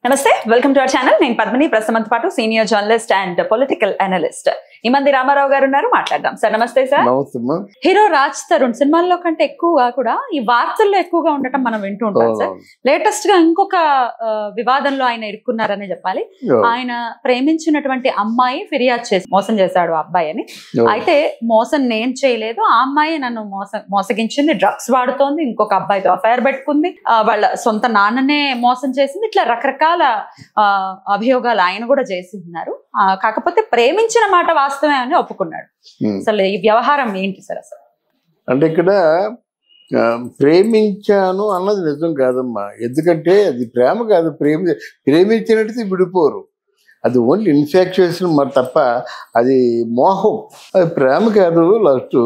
నమస్తే, welcome to our channel. నేను పద్మిని, ప్రస్తుతం పాటు senior journalist and political analyst Imandi Ramarao గారు ఉన్నారు. మాట్లాడదాం. సార్ నమస్తే. సార్ హీరో రాజ్ తరుణ్ సినిమాల్లో కంటే ఎక్కువగా కూడా ఈ వార్తల్లో ఎక్కువగా ఉండటం మనం వింటూ ఉంటాం. సార్ లేటెస్ట్ గా ఇంకొక వివాదంలో ఆయన ఇరుక్కున్నారనే చెప్పాలి. ఆయన ప్రేమించినటువంటి అమ్మాయి ఫిర్యాదు చేసి మోసం చేశాడు ఆ అబ్బాయి అని. అయితే మోసం నేను చేయలేదు, ఆ అమ్మాయి నన్ను మోసగించింది, డ్రగ్స్ వాడుతోంది, ఇంకొక అబ్బాయితో అఫైర్ పెట్టుకుంది, వాళ్ళ సొంత నాన్ననే మోసం చేసింది, ఇట్లా రకరకాల అభియోగాలు ఆయన కూడా చేసి ఉన్నారు. కాకపోతే ప్రేమించిన మాట వాస్తవమే అని ఒప్పుకున్నాడు. అసలు ఈ వ్యవహారం ఏంటి సార్? అసలు అంటే ఇక్కడ ప్రేమించాను అన్నది నిజం కాదమ్మా. ఎందుకంటే అది ప్రేమ కాదు. ప్రేమించినట్టు విడిపోరు. అది ఓన్లీ ఇన్ఫాక్చుయేషన్ మరి తప్ప అది మోహం. అది ప్రేమ కాదు. లాస్ట్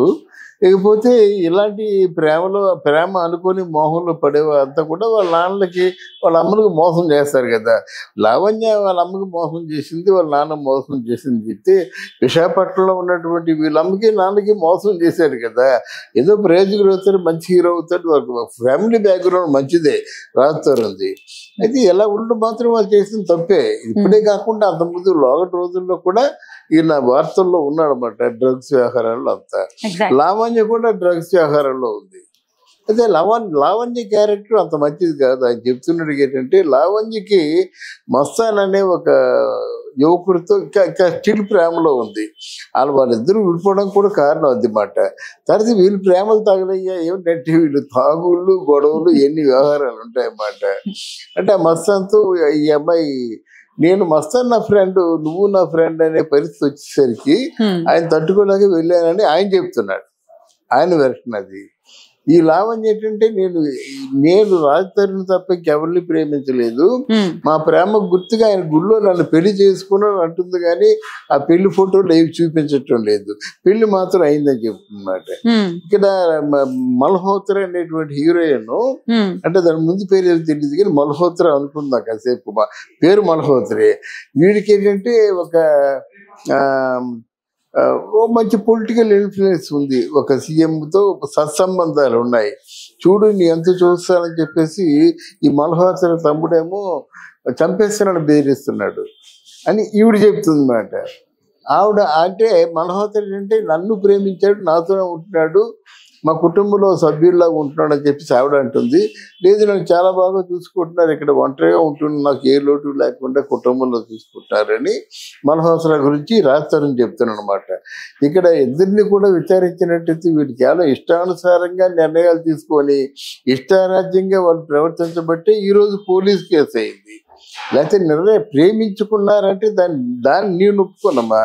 ఇకపోతే ఇలాంటి ప్రేమ అనుకొని మోహంలో పడేవారంతా కూడా వాళ్ళ నాన్నలకి వాళ్ళ అమ్మలకు మోసం చేస్తారు కదా. లావణ్య వాళ్ళ అమ్మకి మోసం చేసింది, వాళ్ళ నాన్న మోసం చేసింది చెప్తే విశాఖపట్నంలో ఉన్నటువంటి వీళ్ళ అమ్మకి నాన్నకి మోసం చేశారు కదా. ఏదో ప్రయోజకుడు అవుతారు, మంచి హీరో అవుతారు, వాళ్ళకి ఫ్యామిలీ బ్యాక్గ్రౌండ్ మంచిదే రాస్తుంది. అయితే ఎలా ఉండడం మాత్రం వాళ్ళు చేసిన తప్పే. ఇప్పుడే కాకుండా అంతకుముందు లోగటి రోజుల్లో కూడా ఈయన వార్తల్లో ఉన్నాడనమాట. డ్రగ్స్ వ్యవహారాల్లో అంతా. లావణ్య కూడా డ్రగ్స్ వ్యవహారంలో ఉంది. అదే లావణ్య క్యారెక్టర్ అంత మంచిది కాదు. ఆయన చెప్తున్నది ఏంటంటే లావణ్యకి మస్తాన్ అనే ఒక యువకుడితో ఇంకా స్టిల్ ప్రేమలో ఉంది. వాళ్ళిద్దరూ విడిపోవడం కూడా కారణం అన్నమాట. తర్వాత వీళ్ళు ప్రేమలు తగలయ్యా ఏమిటంటే వీళ్ళు తాగుళ్ళు గొడవలు ఎన్ని వ్యవహారాలు ఉంటాయన్నమాట. అంటే ఆ మస్తాన్తో ఈ అమ్మాయి నేను మస్తాన్ నా ఫ్రెండ్, నువ్వు నా ఫ్రెండ్ అనే పరిస్థితి వచ్చేసరికి ఆయన తట్టుకోలేక వెళ్ళానని ఆయన చెప్తున్నాడు. ఆయన వెర్షన్ అది. ఈ లావణ్య ఏంటంటే నేను రాజ్ తరుణ్ తప్ప ఇంకెవరిని ప్రేమించలేదు, మా ప్రేమ గుర్తుగా ఆయన గుళ్ళో నన్ను పెళ్లి చేసుకున్నాను అంటుంది, కానీ ఆ పెళ్లి ఫోటోలు ఏవి చూపించటం లేదు. పెళ్లి మాత్రం అయిందని చెప్తున్నమాట. ఇక్కడ మల్హోత్రా అనేటువంటి హీరోయిన్, అంటే దాని ముందు పేరు ఏదో తెలియదు కానీ మల్హోత్రా అనుకుందా కాసేపు, పేరు మల్హోత్రే. వీడికి ఏంటంటే ఒక మంచి పొలిటికల్ ఇన్ఫ్లుయెన్స్ ఉంది. ఒక సీఎంతో సత్సంబంధాలు ఉన్నాయి. చూడు నీ ఎంత చూస్తానని చెప్పేసి ఈ మల్హోత్రా తమ్ముడేమో చంపేస్తున్నాడు, బెదిరిస్తున్నాడు అని ఈవిడ చెప్తుంది అన్నమాట. ఆవిడ అంటే మల్హోత్రా అంటే నన్ను ప్రేమించాడు, నాతోనే ఉంటున్నాడు, మా కుటుంబంలో సభ్యుల్లాగా ఉంటున్నాడు అని చెప్పేసి ఆవిడ అంటుంది. లేదు నన్ను చాలా బాగా చూసుకుంటున్నారు, ఇక్కడ ఒంటరిగా ఉంటున్నాను, నాకు ఏ లోటు లేకుండా కుటుంబంలో చూసుకుంటారని మల్హోత్రా గురించి రాజ్ తరుణ్ చెప్తున్నాను అనమాట. ఇక్కడ ఇద్దరిని కూడా విచారించినట్టయితే వీటికి చాలా ఇష్టానుసారంగా నిర్ణయాలు తీసుకొని ఇష్టారాజ్యంగా వాళ్ళు ప్రవర్తించబట్టే ఈరోజు పోలీస్ కేసు అయింది. లేకపోతే ప్రేమించుకున్నారంటే దాన్ని నేను ఒప్పుకోనమ్మా.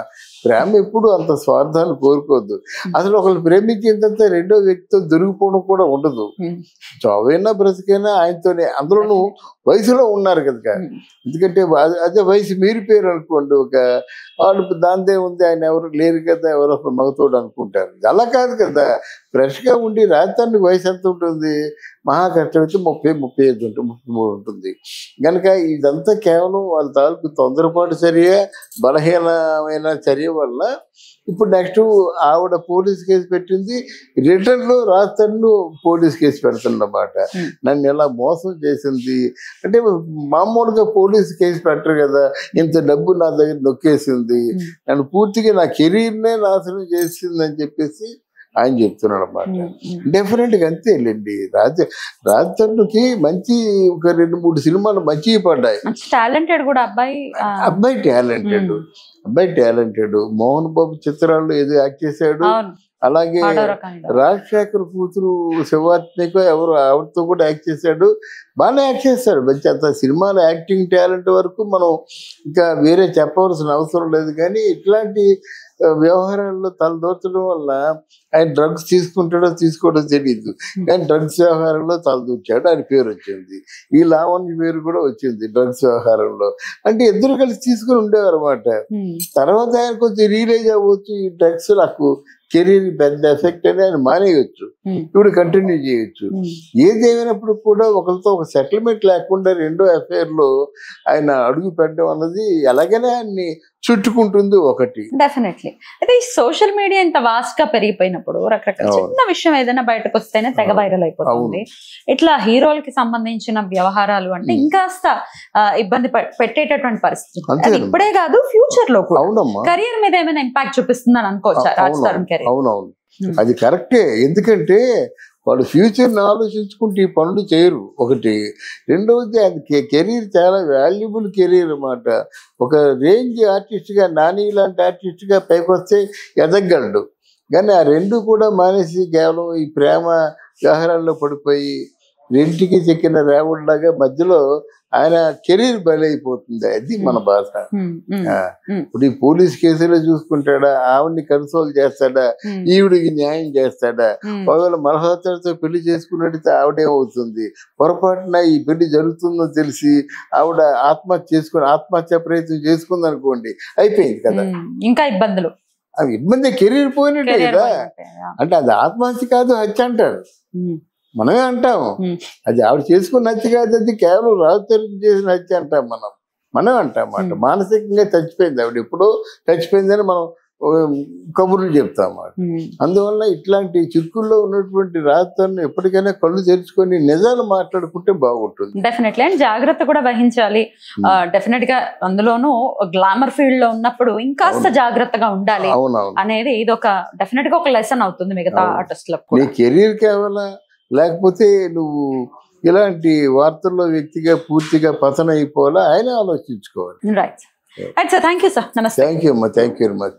ప్రేమ ఎప్పుడు అంత స్వార్థాన్ని కోరుకోవద్దు. అసలు ఒకళ్ళు ప్రేమించిన తర్వాత రెండో వ్యక్తితో దొరికిపోవడం కూడా ఉండదు. చావైనా బ్రతికైనా ఆయనతోనే. అందులోనూ వయసులో ఉన్నారు కదా. ఎందుకంటే అదే వయసు మీరిపోయారు అనుకోండి, ఒక వాళ్ళు దాందే ఉంది, ఆయన ఎవరు లేరు కదా, ఎవరో ఒక మగతోడు అనుకుంటారు. అలా కాదు కదా. ఫ్రెష్గా ఉండి రాజధానికి వయసు ఎంత ఉంటుంది? మహా కష్టమైతే 30-35 ఉంటుంది, 33 ఉంటుంది. కనుక ఇదంతా కేవలం వాళ్ళ తాలూకు తొందరపాటు చర్య, బలహీనమైన చర్య వల్ల ఇప్పుడు నెక్స్ట్ ఆవిడ పోలీస్ కేసు పెట్టింది. రిటర్న్లో రాజధాని పోలీస్ కేసు పెడుతుందన్నమాట. నన్ను ఎలా మోసం చేసింది అంటే మామూలుగా పోలీస్ కేసు పెట్టరు కదా. ఇంత డబ్బు నా దగ్గర నొక్కేసింది, నన్ను పూర్తిగా నా కెరీర్నే నాశనం చేసింది అని చెప్పేసి ఆయన చెప్తున్నాడు అన్నమాట. డెఫినెట్గా అంతేలేండి. రాజ్ తరుణ్కి మంచి ఒక 2-3 సినిమాలు మంచివి పడ్డాయి. టాలెంటెడ్ కూడా అబ్బాయి టాలెంటెడ్. మోహన్ బాబు చిత్రాల్లో ఏదో యాక్ట్ చేశాడు. అలాగే రాజశేఖర్ కూతురు శివాత్మిక ఎవరు ఆవిడతో కూడా యాక్ట్ చేశాడు. బాగానే యాక్ట్ చేస్తాడు. మంచి అంత సినిమాలో యాక్టింగ్ టాలెంట్ వరకు మనం ఇంకా వేరే చెప్పవలసిన అవసరం లేదు. కానీ ఇట్లాంటి వ్యవహారాల్లో తలదూర్చడం వల్ల ఆయన డ్రగ్స్ తీసుకుంటాడో తీసుకోవడం తెలియదు, కానీ డ్రగ్స్ వ్యవహారంలో తలదూర్చాడు, ఆయన పేరు వచ్చింది. ఈ లావణ్య పేరు కూడా వచ్చింది డ్రగ్స్ వ్యవహారంలో. అంటే ఇద్దరు కలిసి తీసుకుని ఉండేవారు అన్నమాట. తర్వాత ఆయన కొంచెం రియలైజ్ అవ్వచ్చు, ఈ డ్రగ్స్ నాకు కెరీర్ పెద్ద ఎఫెక్ట్ అని ఆయన మానేయచ్చు, ఇప్పుడు కంటిన్యూ చేయొచ్చు. ఏదేమైనప్పుడు కూడా ఒకరితో ఒక సెటిల్మెంట్ లేకుండా రెండో అఫైర్ లో ఆయన అడుగు పెట్టడం అన్నది ఎలాగైనా ఆయన్ని చుట్టుకుంటుంది ఒకటి. డెఫినెట్లీ. అయితే ఈ సోషల్ మీడియా ఇంత వాస్ట్ గా పెరిగిపోయినప్పుడు రకరకాల చిన్న విషయం ఏదైనా బయటకు వస్తేనే తెగ వైరల్ అయిపోతుంది. ఇట్లా హీరోలకి సంబంధించిన వ్యవహారాలు అంటే ఇంకాస్త ఇబ్బంది పెట్టేటటువంటి పరిస్థితి. ఇప్పుడే కాదు, ఫ్యూచర్ లో కూడా కెరీర్ మీద ఏమైనా ఇంపాక్ట్ చూపిస్తుందని అనుకోవచ్చా రాజ్ తరుణ్ కెరీర్? అవునవును, అది కరెక్టే. ఎందుకంటే వాళ్ళు ఫ్యూచర్ని ఆలోచించుకుంటే ఈ పనులు చేయరు ఒకటి. రెండవది అది కెరీర్ చాలా వాల్యుబుల్ కెరీర్ అన్నమాట. ఒక రేంజ్ ఆర్టిస్ట్గా, నాని లాంటి ఆర్టిస్ట్గా పైకి వస్తే ఎదగలడు. కానీ ఆ రెండు కూడా మానేసి కేవలం ఈ ప్రేమ వ్యవహారాల్లో పడిపోయి రెంటికి చెక్కిన రేవుడిలాగా మధ్యలో ఆయన కెరీర్ బలైపోతుంది. అది మన బాధ. ఇప్పుడు ఈ పోలీస్ కేసులో చూసుకుంటాడా, ఆవిడ్ని కన్సోల్ చేస్తాడా, ఈవిడికి న్యాయం చేస్తాడా? ఒకవేళ మల్హోత్రాతో పెళ్లి చేసుకున్నట్టయితే ఆవిడేమవుతుంది? పొరపాటున ఈ పెళ్లి జరుగుతుందో తెలిసి ఆవిడ ఆత్మహత్య ప్రయత్నం చేసుకుంది అనుకోండి, అయిపోయింది కదా. ఇంకా ఇబ్బందులు, అవి ఇబ్బంది, కెరీర్ పోయినట్టే కదా. అంటే అది ఆత్మహత్య కాదు, హత్య అంటారు. మనమే అంటాము అది ఆవిడ చేసుకున్న హత్య కాదు, అది కేవలం రాజ్ తరుణ్ చేసిన హత్య అంటాం మనం అంటాం అన్నమాట. మానసికంగా చచ్చిపోయింది ఆవిడ, ఎప్పుడో చచ్చిపోయిందని మనం కబుర్లు చెప్తాం. అందువల్ల ఇట్లాంటి చిక్కుల్లో ఉన్నటువంటి రాజ్ తరుణ్ ఎప్పటికైనా కళ్ళు తెరుచుకొని నిజాలు మాట్లాడుకుంటే బాగుంటుంది. డెఫినెట్లీ. అండ్ జాగ్రత్త కూడా వహించాలి. డెఫినెట్ గా అందులోనూ గ్లామర్ ఫీల్డ్ లో ఉన్నప్పుడు ఇంకాస్త జాగ్రత్తగా ఉండాలి అనేది ఇది ఒక డెఫినెట్ గా ఒక లెసన్ అవుతుంది మిగతా ఆర్టిస్టులకు. నీ కెరీర్ కేవలం లేకపోతే నువ్వు ఇలాంటి వార్తల్లో వ్యక్తిగా పూర్తిగా పతనం అయిపోవాలా ఆయన ఆలోచించుకోవాలి. రైట్. Thank you sir. నమస్తే. థ్యాంక్ యూ అమ్మా, థ్యాంక్ యూ వెరీ మచ్.